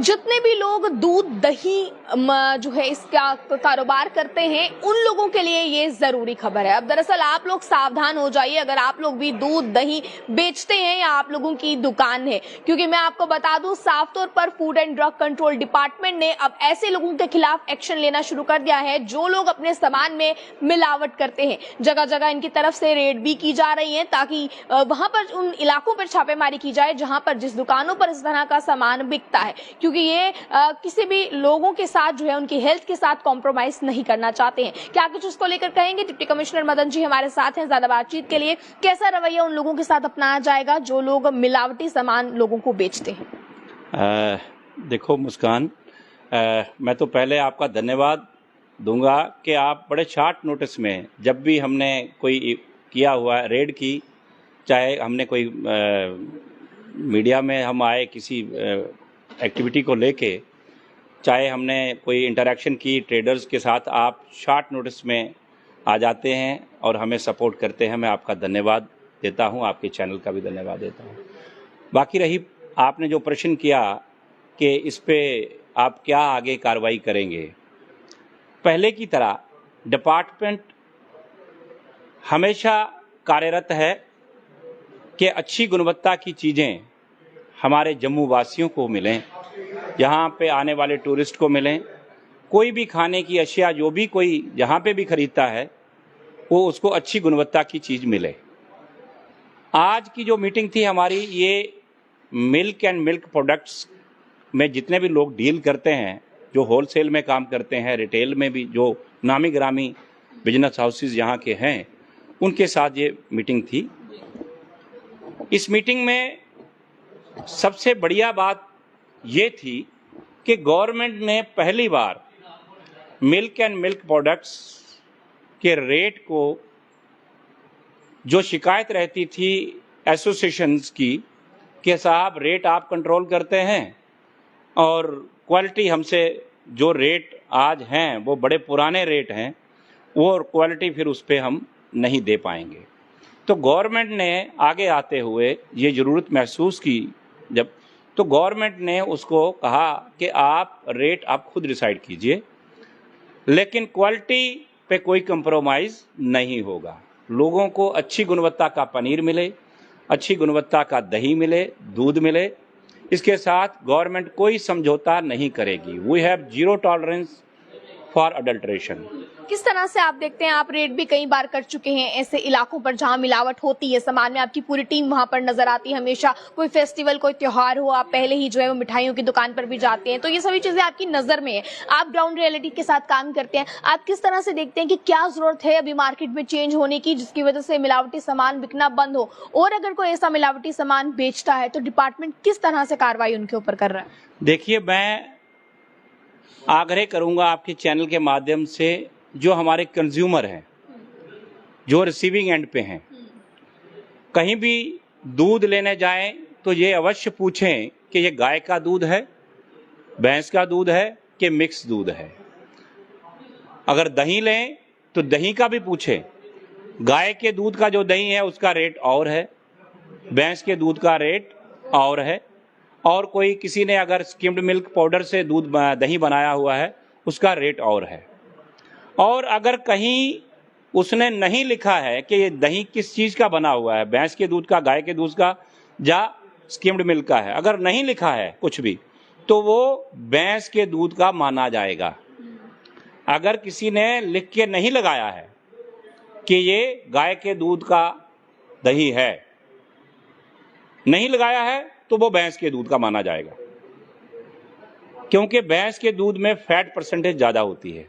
जितने भी लोग दूध दही जो है इसका कारोबार करते हैं उन लोगों के लिए ये जरूरी खबर है। अब दरअसल आप लोग सावधान हो जाइए अगर आप लोग भी दूध दही बेचते हैं या आप लोगों की दुकान है, क्योंकि मैं आपको बता दूं साफ तौर पर food and drug control department ने अब ऐसे लोगों के खिलाफ एक्शन लेना शुरू कर दिया है जो लोग अपने सामान में मिलावट करते हैं। जगह जगह इनकी तरफ से रेड भी की जा रही है ताकि वहां पर उन इलाकों पर छापेमारी की जाए जहां पर जिस दुकानों पर इस तरह का सामान बिकता है, क्योंकि ये किसी भी लोगों के साथ जो है उनकी हेल्थ के साथ कॉम्प्रोमाइज नहीं करना चाहते हैं। क्या कुछ उसको लेकर कहेंगे? डिप्टी कमिश्नर मदन जी हमारे साथ हैं ज्यादा बातचीत के लिए। कैसा रवैया उन लोगों के साथ अपनाया जाएगा जो लोग मिलावटी सामान लोगों को बेचते हैं? देखो मुस्कान, मैं तो पहले आपका धन्यवाद दूंगा कि आप बड़े शॉर्ट नोटिस में जब भी हमने कोई किया हुआ रेड की, चाहे हमने कोई मीडिया में हम आए किसी एक्टिविटी को लेके, चाहे हमने कोई इंटरेक्शन की ट्रेडर्स के साथ, आप शॉर्ट नोटिस में आ जाते हैं और हमें सपोर्ट करते हैं। मैं आपका धन्यवाद देता हूं, आपके चैनल का भी धन्यवाद देता हूं। बाकी रही आपने जो प्रश्न किया कि इस पे आप क्या आगे कार्रवाई करेंगे, पहले की तरह डिपार्टमेंट हमेशा कार्यरत है कि अच्छी गुणवत्ता की चीज़ें हमारे जम्मू वासियों को मिलें, यहाँ पे आने वाले टूरिस्ट को मिलें। कोई भी खाने की अशिया जो भी कोई जहाँ पे भी खरीदता है वो उसको अच्छी गुणवत्ता की चीज़ मिले। आज की जो मीटिंग थी हमारी, ये मिल्क एंड मिल्क प्रोडक्ट्स में जितने भी लोग डील करते हैं, जो होलसेल में काम करते हैं, रिटेल में भी जो नामी ग्रामी बिजनेस हाउसेस यहाँ के हैं, उनके साथ ये मीटिंग थी। इस मीटिंग में सबसे बढ़िया बात ये थी कि गवर्नमेंट ने पहली बार मिल्क एंड मिल्क प्रोडक्ट्स के रेट को, जो शिकायत रहती थी एसोसिएशंस की कि साहब रेट आप कंट्रोल करते हैं और क्वालिटी हमसे जो रेट आज हैं वो बड़े पुराने रेट हैं, वो क्वालिटी फिर उस पर हम नहीं दे पाएंगे। तो गवर्नमेंट ने आगे आते हुए ये ज़रूरत महसूस की जब, तो गवर्नमेंट ने उसको कहा कि आप रेट आप खुद डिसाइड कीजिए, लेकिन क्वालिटी पे कोई कंप्रोमाइज़ नहीं होगा। लोगों को अच्छी गुणवत्ता का पनीर मिले, अच्छी गुणवत्ता का दही मिले, दूध मिले, इसके साथ गवर्नमेंट कोई समझौता नहीं करेगी। We have zero tolerance for adulteration. किस तरह से आप देखते हैं, आप रेड भी कई बार कर चुके हैं ऐसे इलाकों पर जहां मिलावट होती है सामान में, आपकी पूरी टीम वहां पर नजर आती है हमेशा। कोई फेस्टिवल, कोई त्योहार हो, आप पहले ही जो है वो मिठाइयों की दुकान पर भी जाते हैं, तो ये सभी चीजें आपकी नजर में है। आप ग्राउंड रियलिटी के साथ काम करते हैं, आप किस तरह से देखते हैं कि क्या जरूरत है अभी मार्केट में चेंज होने की जिसकी वजह से मिलावटी सामान बिकना बंद हो, और अगर कोई ऐसा मिलावटी सामान बेचता है तो डिपार्टमेंट किस तरह से कार्रवाई उनके ऊपर कर रहा है? देखिए, मैं आग्रह करूंगा आपके चैनल के माध्यम से, जो हमारे कंज्यूमर हैं, जो रिसीविंग एंड पे हैं, कहीं भी दूध लेने जाएं तो ये अवश्य पूछें कि ये गाय का दूध है, भैंस का दूध है कि मिक्स दूध है। अगर दही लें तो दही का भी पूछें। गाय के दूध का जो दही है उसका रेट और है, भैंस के दूध का रेट और है, और कोई किसी ने अगर स्किम्ड मिल्क पाउडर से दूध दही बनाया हुआ है उसका रेट और है। और अगर कहीं उसने नहीं लिखा है कि ये दही किस चीज़ का बना हुआ है, भैंस के दूध का, गाय के दूध का या स्किम्ड मिल्क का है, अगर नहीं लिखा है कुछ भी, तो वो भैंस के दूध का माना जाएगा। अगर किसी ने लिख के नहीं लगाया है कि ये गाय के दूध का दही है, नहीं लगाया है, तो वो भैंस के दूध का माना जाएगा, क्योंकि भैंस के दूध में फैट परसेंटेज ज़्यादा होती है,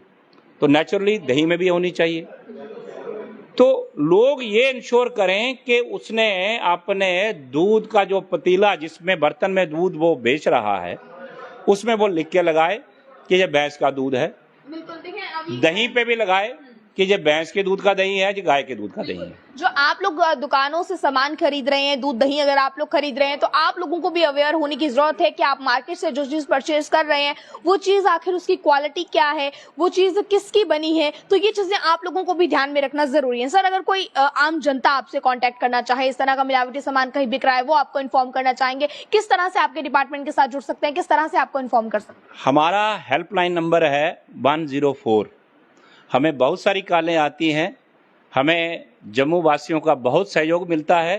तो नेचुरली दही में भी होनी चाहिए। तो लोग ये इंश्योर करें कि उसने अपने दूध का जो पतीला, जिसमें बर्तन में दूध वो बेच रहा है, उसमें वो लिख के लगाए कि ये भैंस का दूध है। दही पे भी लगाए कि ये भैंस के दूध का दही है, ये गाय के दूध का दही है। जो आप लोग दुकानों से सामान खरीद रहे हैं, दूध दही अगर आप लोग खरीद रहे हैं, तो आप लोगों को भी अवेयर होने की जरूरत है कि आप मार्केट से जो चीज परचेज कर रहे हैं वो चीज आखिर उसकी क्वालिटी क्या है, वो चीज किसकी बनी है। तो ये चीजें आप लोगों को भी ध्यान में रखना जरूरी है। सर, अगर कोई आम जनता आपसे कॉन्टेक्ट करना चाहे, इस तरह का मिलावटी सामान कहीं बिक रहा है, वो आपको इन्फॉर्म करना चाहेंगे, किस तरह से आपके डिपार्टमेंट के साथ जुड़ सकते हैं, किस तरह से आपको इन्फॉर्म कर सकते हैं? हमारा हेल्पलाइन नंबर है 104। हमें बहुत सारी कॉलें आती हैं, हमें जम्मू वासियों का बहुत सहयोग मिलता है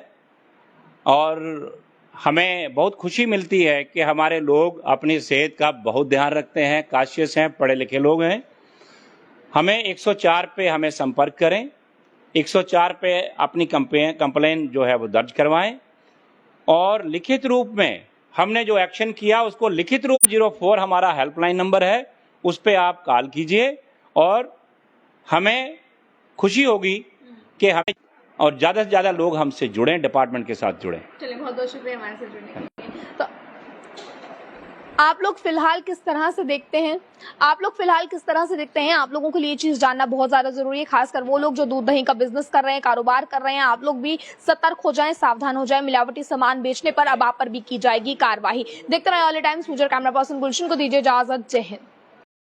और हमें बहुत खुशी मिलती है कि हमारे लोग अपनी सेहत का बहुत ध्यान रखते हैं, कॉशियस हैं, पढ़े लिखे लोग हैं। हमें 104 पे हमें संपर्क करें, 104 पे अपनी कंप्लेन जो है वो दर्ज करवाएं और लिखित रूप में हमने जो एक्शन किया उसको लिखित रूप 04 हमारा हेल्पलाइन नंबर है, उस पर आप कॉल कीजिए और हमें खुशी होगी कि हमें और ज्यादा से ज्यादा लोग हमसे जुड़ें, डिपार्टमेंट के साथ जुड़ें। चलिए, बहुत बहुत शुक्रिया हमारे साथ जुड़ने के लिए। तो आप लोग फिलहाल किस तरह से देखते हैं, आप लोगों के लिए ये चीज जानना बहुत ज्यादा जरूरी है, खासकर वो लोग जो दूध दही का बिजनेस कर रहे हैं, कारोबार कर रहे हैं। आप लोग भी सतर्क हो जाएं, सावधान हो जाएं। मिलावटी सामान बेचने पर अब आप पर भी की जाएगी कार्रवाई। देखते रहिए all times. Future camera person Gulshan को दीजिए इजाजत। जय हिंद।